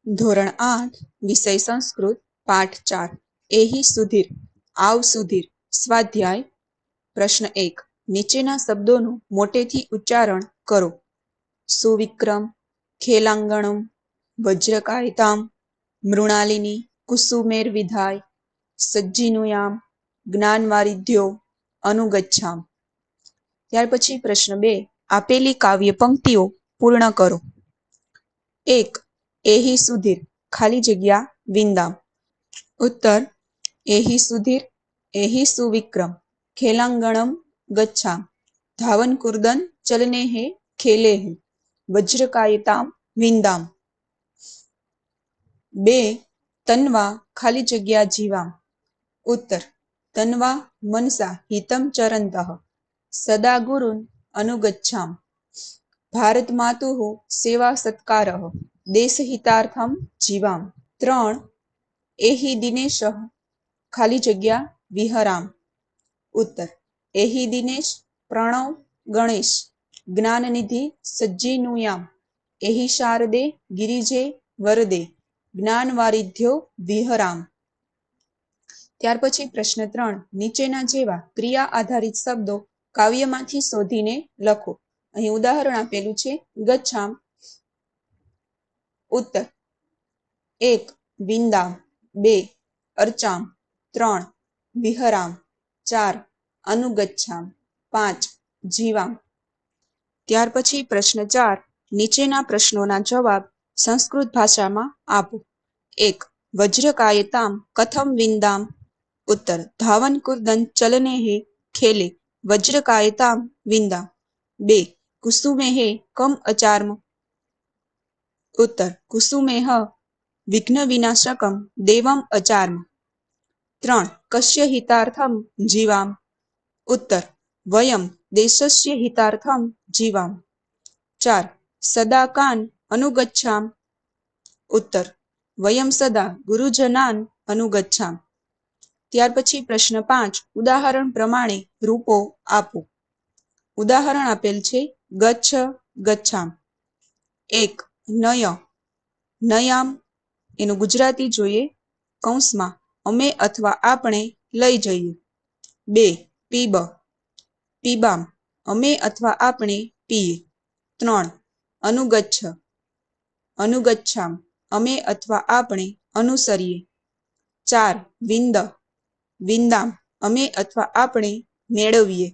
ધોરણ 8 વિષય સંસ્કૃત પાઠ 4 એહી સુધીર આવ સુધીર સ્વાધ્યાય પ્રશ્ન 1 નીચેના શબ્દોનું મોટેથી ઉચ્ચારણ કરો. સુવિક્રમ, ખેલાંગણમ, વજ્રકાયતામ, મૃણાલિની, કુસુમેર વિધાય, સજ્જીનુયામ, જ્ઞાનવારિધ્યો, અનુગચ્છામ. ત્યાર પછી પ્રશ્ન 2 આપેલી કાવ્ય પંક્તિઓ પૂર્ણ કરો. 1 એહી સુધીર ખાલી જગ્યા વિંદામ. ઉત્તર એહી સુધીર, એહી સુવિક્રમ, ખેલાંગણમ ગચ્છામ, ધાવન કુર્દન ચલનેહ ખેલેહ, વજ્રકાયતામ વિંદામ. 2 તન્વા ખાલી જગ્યા જીવામ. ઉત્તર તન્વા મનસા હિતમ ચરંતઃ, સદા ગુરુન અનુગચ્છામ, ભારત માતુઃ સેવા સત્કારઃ, દેશહિતાર્થમ જીવામ. 3 એહી દિનેશઃ ખાલી જગ્યા વિહરામ. ઉત્તર એહી દિનેશ પ્રણવ ગણેશ, જ્ઞાનનિધિ સજ્જીનુયામ, એહી શારદે ગિરિજે વરદે, જ્ઞાનવારિધ્યો વિહરામ. ત્યાર પછી પ્રશ્ન 3 નીચેના જેવા ક્રિયા આધારિત શબ્દો કાવ્યમાંથી શોધીને લખો. અહીં ઉદાહરણ આપેલું છે ગચ્છામ. ઉત્તર 1 વિંદામ, 2 અર્ચામ, 3 વિહરામ, 4 અનુગચ્છામ, 5 જીવામ. ત્યાર પછી પ્રશ્ન 4 નીચેના પ્રશ્નોના જવાબ સંસ્કૃત ભાષામાં આપો. 1 વજ્રકાયતામ કથમ વિંદામ. ઉત્તર ધાવન કુર્દન ચલનેહ ખેલે, વજ્રકાયતામ વિંદામ. 2 કુસુમેહ કમ અચાર્મ. ઉત્તર કુસુમેહ વિઘ્ન વિનાશકમ દેવમ અચાર્મ. 3 કસ્ય હિતાર્થમ જીવામ. ઉત્તર વયમ દેશસ્ય હિતાર્થમ જીવામ. 4 સદા કાન અનુગચ્છામ. ઉત્તર વયમ સદા ગુરુજનાન અનુગચ્છામ. ત્યાર પછી પ્રશ્ન 5 ઉદાહરણ પ્રમાણે રૂપો આપો. ઉદાહરણ આપેલ છે ગચ્છ, ગચ્છામ. 1 નય, નયામ. એનું ગુજરાતી જોઈએ કૌંસમાં અમે અથવા આપણે લઈ જઈએ. 2 પીબ, પીબામ. અમે અથવા આપણે પીએ. 3 અનુગચ્છ, અનુગચ્છામ. અમે અથવા આપણે અનુસરીએ. 4 વિંદ, વિંદામ. અમે અથવા આપણે મેળવીએ.